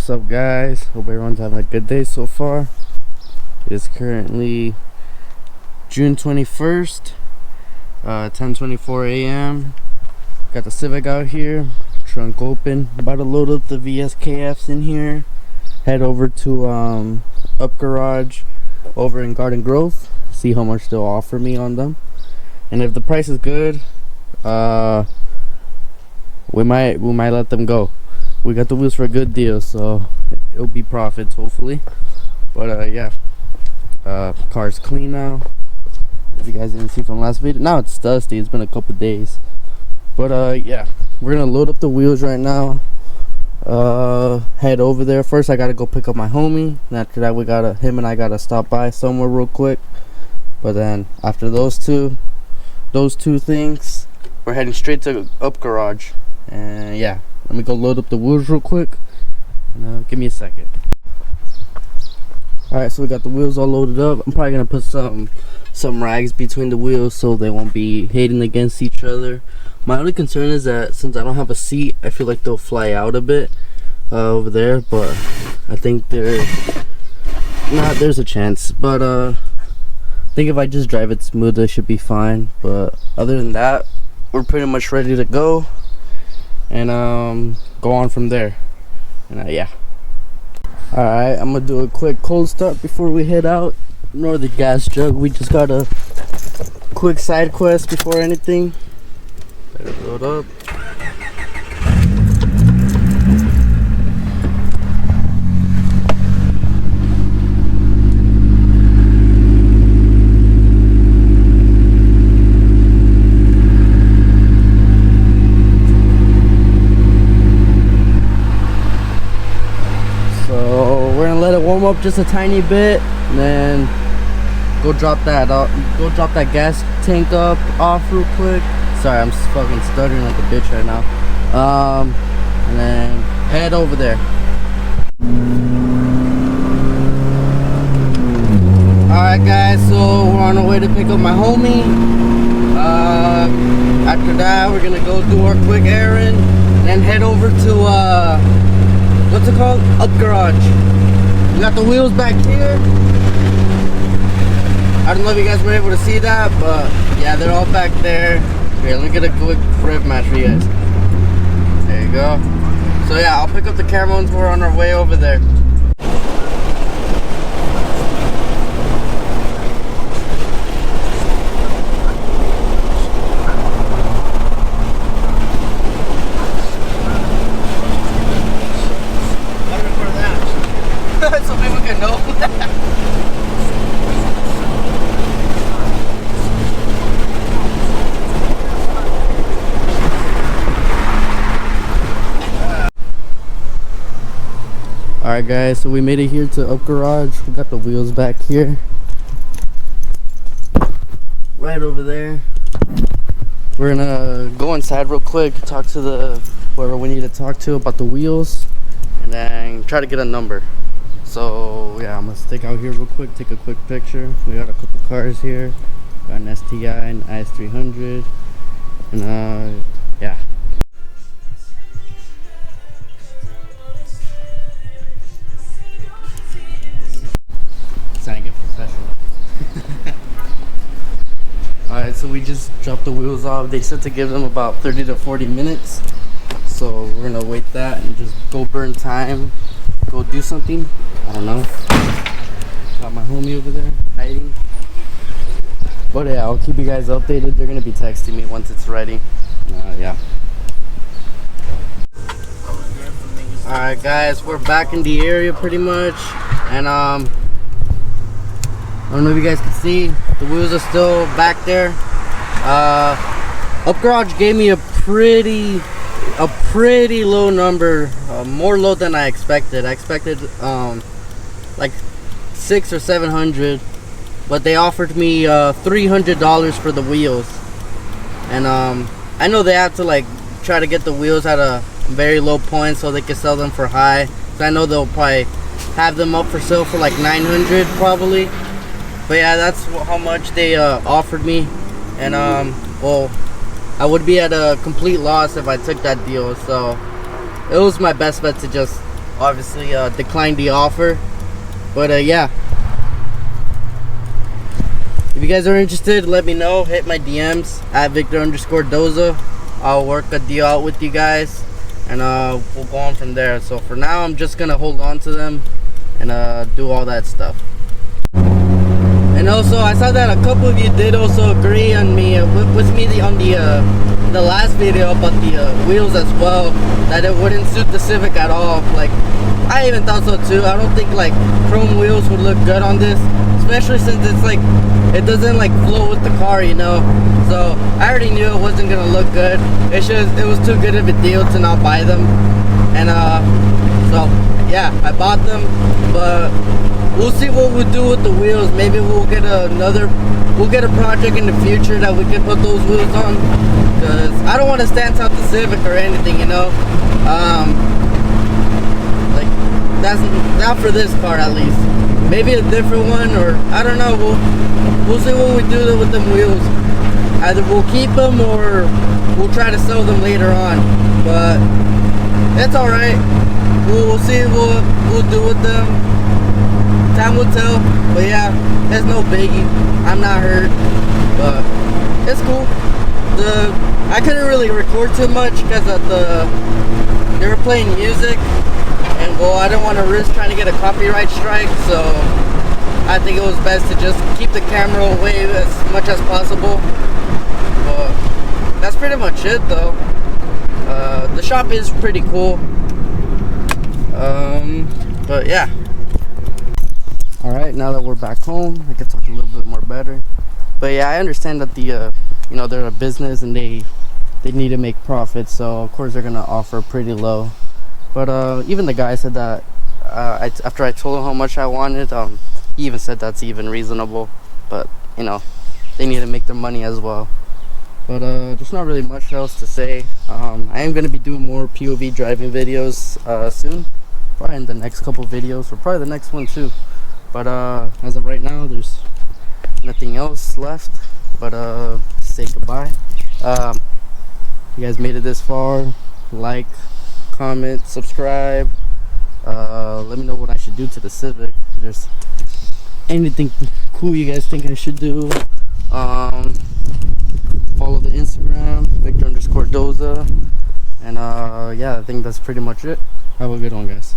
What's up, guys? Hope everyone's having a good day so far. It is currently June 21st, 10:24 a.m. Got the Civic out here, trunk open, about to load up the VSKFs in here, head over to Upgarage over in Garden Grove, see how much they'll offer me on them, and if the price is good, we might let them go. We got the wheels for a good deal, so it'll be profits hopefully. But yeah, car's clean now. If you guys didn't see from last video, now it's dusty. It's been a couple days, but yeah, we're gonna load up the wheels right now. Head over there. First I gotta go pick up my homie, and after that him and I gotta stop by somewhere real quick. But then after those two things, we're heading straight to Upgarage. And yeah, let me go load up the wheels real quick, and give me a second. Alright, so we got the wheels all loaded up. I'm probably gonna put some rags between the wheels so they won't be hitting against each other. My only concern is that since I don't have a seat, I feel like they'll fly out a bit over there, but I think there's a chance. But I think if I just drive it smooth, it should be fine. But other than that, we're pretty much ready to go and go on from there. And yeah, alright, I'm gonna do a quick cold start before we head out. Ignore the gas jug, we just got a quick side quest before anything. Better load up. Warm up just a tiny bit, and then go drop that gas tank off real quick. Sorry, I'm fucking stuttering like a bitch right now. And then head over there. Alright guys, so we're on our way to pick up my homie. After that we're gonna go do our quick errand and then head over to what's it called? Upgarage. We got the wheels back here. I don't know if you guys were able to see that, but yeah, they're all back there. Here, let me get a quick rev match for you guys. There you go. So yeah, I'll pick up the camera once we're on our way over there. So people can know. Alright guys, so we made it here to Upgarage. We got the wheels back here. Right over there. We're gonna go inside real quick, talk to whoever we need to talk to about the wheels, and then try to get a number. So yeah, I'm gonna stick out here real quick, take a quick picture. We got a couple cars here. Got an STI, an IS300, and yeah. Sounding professional. Alright, so we just dropped the wheels off. They said to give them about 30 to 40 minutes. So we're gonna wait that and just go burn time. Go do something. I don't know. Got my homie over there hiding. But yeah, I'll keep you guys updated. They're gonna be texting me once it's ready. Yeah. Alright guys, we're back in the area pretty much. And I don't know if you guys can see, the wheels are still back there. Upgarage gave me a pretty low number, more low than I expected. I expected like 600 or 700, but they offered me $300 for the wheels. And I know they have to like try to get the wheels at a very low point so they can sell them for high. So I know they'll probably have them up for sale for like 900 probably. But yeah, that's how much they offered me. And well, I would be at a complete loss if I took that deal, so it was my best bet to just obviously declined the offer. But yeah, if you guys are interested, let me know. Hit my DMs at Victor_Doza. I'll work a deal out with you guys, and we'll go on from there. So for now, I'm just gonna hold on to them and do all that stuff. And also, I saw that a couple of you did also agree on me with me on the last video about the wheels as well, that it wouldn't suit the Civic at all. Like, I even thought so too. I don't think like chrome wheels would look good on this, especially since it's like it doesn't like flow with the car, you know. So I already knew it wasn't gonna look good. It was too good of a deal to not buy them. And so yeah, I bought them, but we'll see what we'll do with the wheels. Maybe we'll get a project in the future that we can put those wheels on, because I don't want to stand out the Civic or anything, you know. Like, that's not for this car at least. Maybe a different one, or I don't know. We'll see what we do with them wheels. Either we'll keep them or we'll try to sell them later on. But it's all right. We'll see what we'll do with them. Time will tell. But yeah, it's no biggie. I'm not hurt, but it's cool. I couldn't really record too much because they were playing music, and well, I didn't want to risk trying to get a copyright strike, so I think it was best to just keep the camera away as much as possible. But that's pretty much it though. The shop is pretty cool. But yeah. Alright, now that we're back home, I can talk a little bit more better. But yeah, I understand that the you know, they're a business and they need to make profits, so of course they're gonna offer pretty low. But even the guy said that after I told him how much I wanted, he even said that's even reasonable. But you know, they need to make their money as well. But there's not really much else to say. I am gonna be doing more POV driving videos soon, probably in the next couple videos, or probably the next one too. But as of right now, there's nothing else left but say goodbye. You guys made it this far, like, comment, subscribe. Let me know what I should do to the Civic. If there's anything cool you guys think I should do. Follow the Instagram, Victor_Doza. And yeah, I think that's pretty much it. Have a good one, guys.